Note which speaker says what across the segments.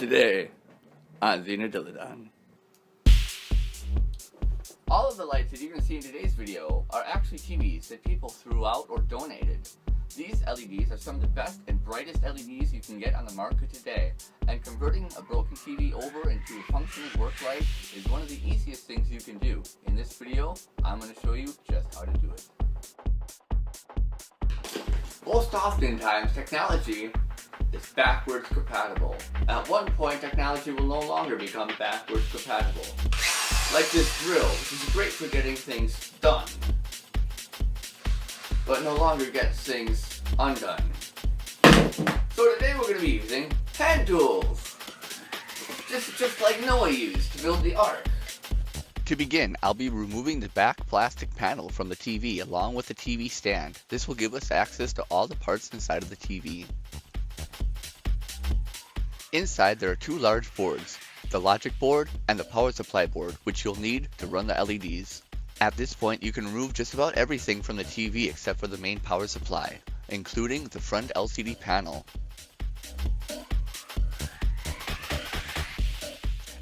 Speaker 1: Today on Xenodiladon. All of the lights that you're going to see in today's video are actually TVs that people threw out or donated. These LEDs are some of the best and brightest LEDs you can get on the market today, and converting a broken TV over into a functioning work light is one of the easiest things you can do. In this video, I'm going to show you just how to do it. Most oftentimes, technology is backwards compatible. At one point, technology will no longer become backwards compatible. Like this drill, which is great for getting things done, but no longer gets things undone. So today we're going to be using hand tools, just like Noah used to build the ark.
Speaker 2: To begin, I'll be removing the back plastic panel from the TV along with the TV stand. This will give us access to all the parts inside of the TV. Inside there are two large boards, the logic board and the power supply board, which you'll need to run the LEDs. At this point you can remove just about everything from the TV except for the main power supply, including the front LCD panel.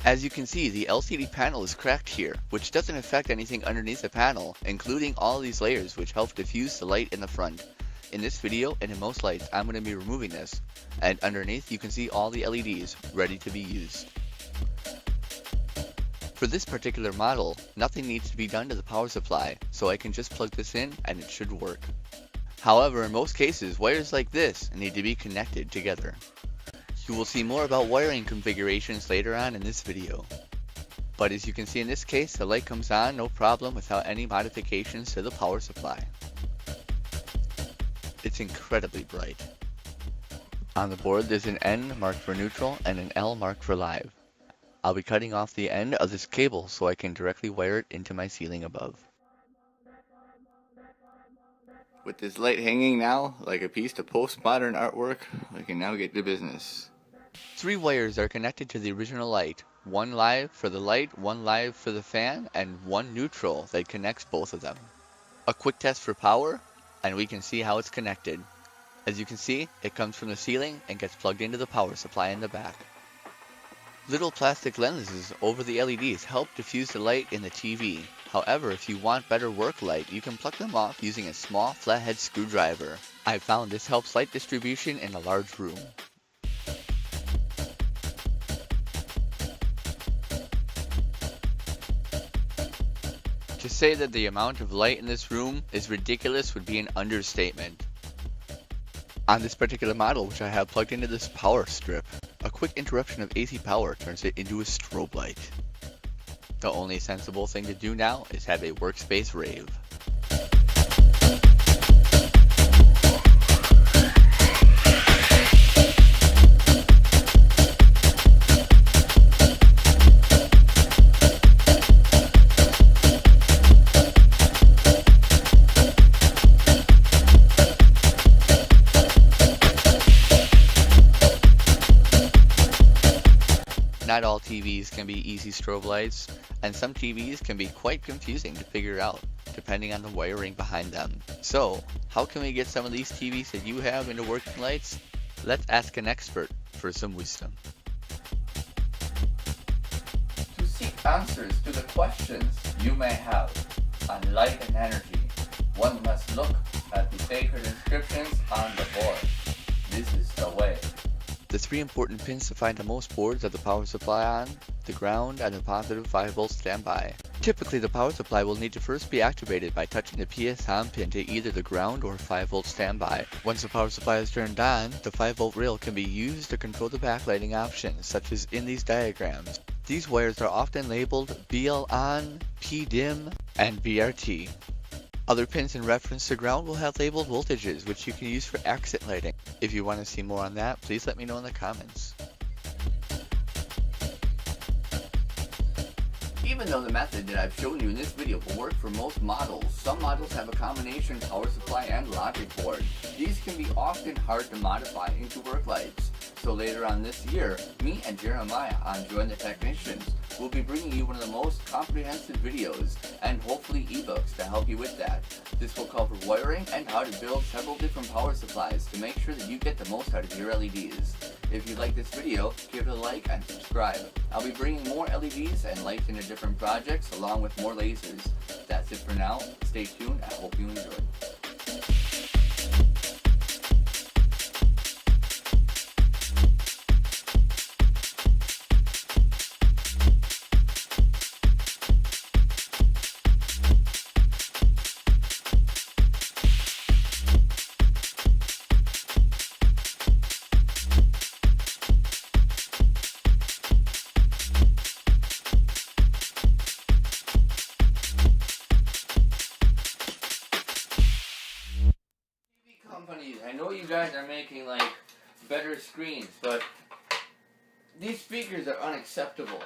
Speaker 2: As you can see, the LCD panel is cracked here, which doesn't affect anything underneath the panel, including all these layers which help diffuse the light in the front. In this video, and in most lights, I'm going to be removing this, and underneath you can see all the LEDs ready to be used. For this particular model, nothing needs to be done to the power supply, so I can just plug this in and it should work. However, in most cases, wires like this need to be connected together. You will see more about wiring configurations later on in this video. But as you can see in this case, the light comes on no problem without any modifications to the power supply. It's incredibly bright. On the board there's an N marked for neutral and an L marked for live. I'll be cutting off the end of this cable so I can directly wire it into my ceiling above.
Speaker 1: With this light hanging now like a piece of postmodern artwork, we can now get to business.
Speaker 2: 3 wires are connected to the original light. 1 live for the light, 1 live for the fan, and 1 neutral that connects both of them. A quick test for power, and we can see how it's connected. As you can see, it comes from the ceiling and gets plugged into the power supply in the back. Little plastic lenses over the LEDs help diffuse the light in the TV. However, if you want better work light, you can pluck them off using a small flathead screwdriver. I found this helps light distribution in a large room. To say that the amount of light in this room is ridiculous would be an understatement. On this particular model, which I have plugged into this power strip, a quick interruption of AC power turns it into a strobe light. The only sensible thing to do now is have a workspace rave. Not all TVs can be easy strobe lights, and some TVs can be quite confusing to figure out, depending on the wiring behind them. So, how can we get some of these TVs that you have into working lights? Let's ask an expert for some wisdom.
Speaker 1: To seek answers to the questions you may have on light and energy, one must look at the sacred inscriptions on the board. This is the way.
Speaker 2: The 3 important pins to find on most boards are the power supply on, the ground, and the positive 5V standby. Typically the power supply will need to first be activated by touching the PS on pin to either the ground or 5V standby. Once the power supply is turned on, the 5V rail can be used to control the backlighting options, such as in these diagrams. These wires are often labeled BL on, PDIM, and BRT. Other pins in reference to ground will have labeled voltages, which you can use for exit lighting. If you want to see more on that, please let me know in the comments.
Speaker 1: Even though the method that I've shown you in this video will work for most models, some models have a combination power supply and logic board. These can be often hard to modify into work lights. So later on this year, me and Jeremiah on Join the Technicians will be bringing you one of the most comprehensive videos and hopefully ebooks to help you with that. This will cover wiring and how to build several different power supplies to make sure that you get the most out of your LEDs. If you like this video, give it a like and subscribe. I'll be bringing more LEDs and lights into different projects along with more lasers. That's it for now. Stay tuned. I hope you enjoy. Companies, I know you guys are making like better screens, but these speakers are unacceptable.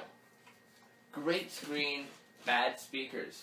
Speaker 1: Great screen, bad speakers.